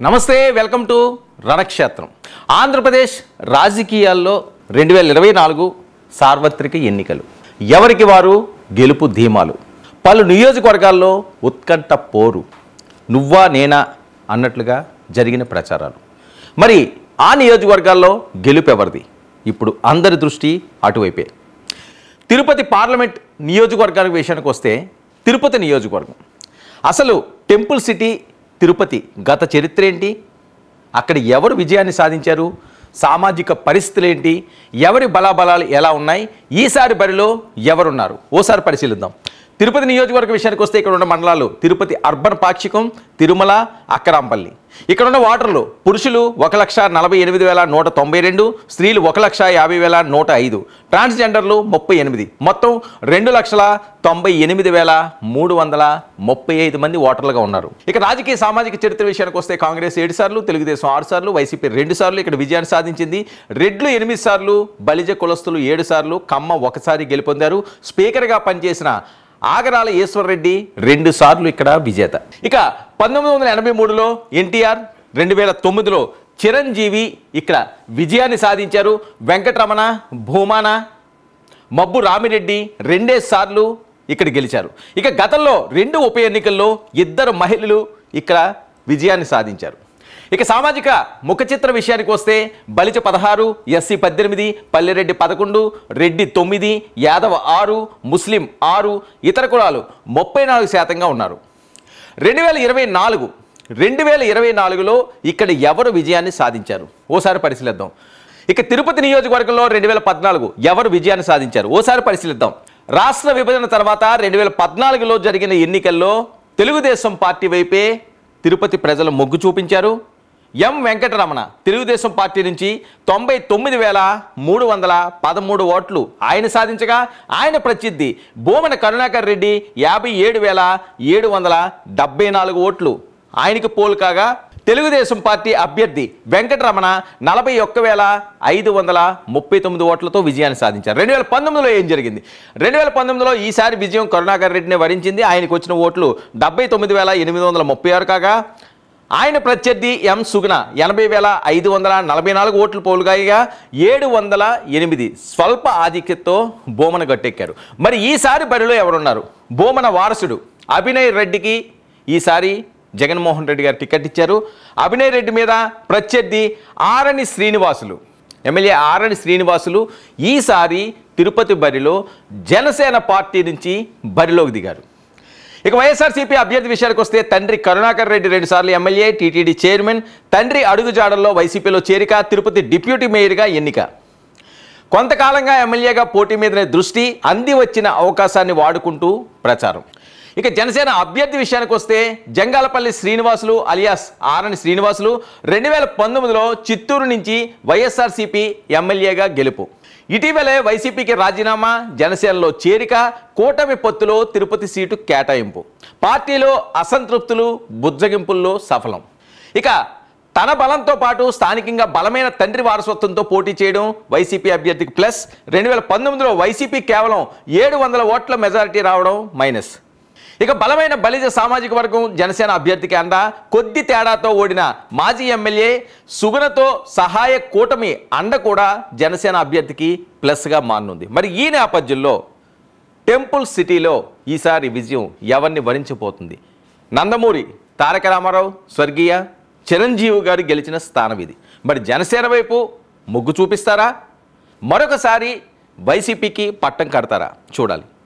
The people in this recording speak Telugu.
నమస్తే, వెల్కమ్ టు రణక్షేత్రం. ఆంధ్రప్రదేశ్ రాజకీయాల్లో 2024 సార్వత్రిక ఎన్నికలు. ఎవరికి వారు గెలుపు ధీమాలు. పలు నియోజకవర్గాల్లో ఉత్కంఠ పోరు. నువ్వా నేనా అన్నట్లుగా జరిగిన ప్రచారాలు. మరి ఆ నియోజకవర్గాల్లో గెలుపు ఎవరిది? ఇప్పుడు అందరి దృష్టి అటువైపే. తిరుపతి పార్లమెంట్ నియోజకవర్గానికి విషయానికి వస్తే, తిరుపతి నియోజకవర్గం అసలు టెంపుల్ సిటీ తిరుపతి గత చరిత్ర ఏంటి? అక్కడ ఎవరు విజయాన్ని సాధించారు? సామాజిక పరిస్థితులు ఏంటి? ఎవరి బలాబలాలు ఎలా ఉన్నాయి? ఈసారి బరిలో ఎవరున్నారు? ఓసారి పరిశీలిద్దాం. తిరుపతి నియోజకవర్గ విషయానికి వస్తే ఇక్కడ ఉన్న మండలాలు తిరుపతి అర్బన్ పాక్షికం, తిరుమల, అక్కరాంపల్లి. ఇక్కడ ఉన్న ఓటర్లు పురుషులు 1,48,192, స్త్రీలు 1,50,105, ట్రాన్స్జెండర్లు 38, మొత్తం 2,98,335 మంది ఓటర్లుగా ఉన్నారు. ఇక రాజకీయ సామాజిక చరిత్ర విషయానికి వస్తే కాంగ్రెస్ 7 సార్లు, తెలుగుదేశం 6 సార్లు, వైసీపీ 2 సార్లు ఇక్కడ విజయాన్ని సాధించింది. రెడ్లు 8 సార్లు, బలిజ కులస్తులు 7 సార్లు, కమ్మ 1 సారి గెలుపొందారు. స్పీకర్గా పనిచేసిన ఆగరాల ఈశ్వర్రెడ్డి 2 సార్లు ఇక్కడ విజేత. ఇక 1983లో ఎన్టీఆర్, 2009లో చిరంజీవి ఇక్కడ విజయాన్ని సాధించారు. వెంకటరమణ, భూమాన, మబ్బు రామిరెడ్డి 2 సార్లు ఇక్కడ గెలిచారు. ఇక గతంలో 2 ఉప ఎన్నికల్లో 2 మహిళలు ఇక్కడ విజయాన్ని సాధించారు. ఇక సామాజిక ముఖ చిత్ర విషయానికి వస్తే బలిజ 16, ఎస్సీ 18, పల్లెరెడ్డి 11, రెడ్డి 9, యాదవ 6, ముస్లిం 6, ఇతర కులాలు 34% ఉన్నారు. 2024లో ఇక్కడ ఎవరు విజయాన్ని సాధించారు? ఓసారి పరిశీలిద్దాం. ఇక తిరుపతి నియోజకవర్గంలో 2014 ఎవరు విజయాన్ని సాధించారు? ఓసారి పరిశీలిద్దాం. రాష్ట్ర విభజన తర్వాత 2014లో జరిగిన ఎన్నికల్లో తెలుగుదేశం పార్టీ వైపే తిరుపతి ప్రజలు మొగ్గు చూపించారు. ఎం వెంకటరమణ తెలుగుదేశం పార్టీ నుంచి 99,313 ఓట్లు ఆయన సాధించగా, ఆయన ప్రత్యర్థి బోమన కరుణాకర్ రెడ్డి 57,774 ఓట్లు ఆయనకి పోలు కాగా, తెలుగుదేశం పార్టీ అభ్యర్థి వెంకటరమణ 41,539 ఓట్లతో విజయాన్ని సాధించారు. 2019లో ఏం జరిగింది? 2019లో ఈసారి విజయం కరుణాకర్ రెడ్డిని వరించింది. ఆయనకు వచ్చిన ఓట్లు 79,836 కాగా, ఆయన ప్రత్యర్థి ఎం సుగుణ 80,544 ఓట్లు పోలుగాయగా 708 స్వల్ప ఆధిక్యతతో బోమన గట్టెక్కారు. మరి ఈసారి బరిలో ఎవరున్నారు? బోమన వారసుడు అభినయ్ రెడ్డికి ఈసారి జగన్మోహన్ రెడ్డి గారు టికెట్ ఇచ్చారు. అభినయ్ రెడ్డి మీద ప్రత్యర్థి ఆరణి శ్రీనివాసులు, ఎమ్మెల్యే ఆరణి శ్రీనివాసులు ఈసారి తిరుపతి బరిలో జనసేన పార్టీ నుంచి బరిలోకి దిగారు. ఇక వైఎస్ఆర్సీపీ అభ్యర్థి విషయానికి వస్తే తండ్రి కరుణాకర్ రెడ్డి 2 సార్లు ఎమ్మెల్యే, టీటీడీ చైర్మన్, తండ్రి అడుగుజాడల్లో వైసీపీలో చేరిక, తిరుపతి డిప్యూటీ మేయర్గా ఎన్నిక. కొంతకాలంగా ఎమ్మెల్యేగా పోటీ మీదనే దృష్టి, అంది వచ్చిన అవకాశాన్ని వాడుకుంటూ ప్రచారం. ఇక జనసేన అభ్యర్థి విషయానికి వస్తే జంగాలపల్లి శ్రీనివాసులు అలియాస్ ఆరణి శ్రీనివాసులు 2019లో చిత్తూరు నుంచి వైఎస్ఆర్సీపీ ఎమ్మెల్యేగా గెలుపు. ఇటీవలే వైసీపీకి రాజీనామా, జనసేనలో చేరిక, కూటమి పొత్తులో తిరుపతి సీటు కేటాయింపు, పార్టీలో అసంతృప్తులు, బుజ్జగింపుల్లో సఫలం. ఇక తన బలంతో పాటు స్థానికంగా బలమైన తండ్రి వారసత్వంతో పోటీ చేయడం వైసీపీ అభ్యర్థికి ప్లస్. 2019లో వైసీపీ కేవలం 700 ఓట్ల మెజారిటీ రావడం మైనస్. ఇక బలమైన బలిజ సామాజిక వర్గం జనసేన అభ్యర్థికి అండ, కొద్ది తేడాతో ఓడిన మాజీ ఎమ్మెల్యే సుగుణతో సహాయ కూటమి అండ కూడా జనసేన అభ్యర్థికి ప్లస్గా మారనుంది. మరి ఈ నేపథ్యంలో టెంపుల్ సిటీలో ఈసారి విజయం ఎవరిని వరించబోతుంది? నందమూరి తారక రామారావు, స్వర్గీయ చిరంజీవి గారు గెలిచిన స్థానం ఇది. మరి జనసేన వైపు మొగ్గు చూపిస్తారా? మరొకసారి వైసీపీకి పట్టం కడతారా? చూడాలి.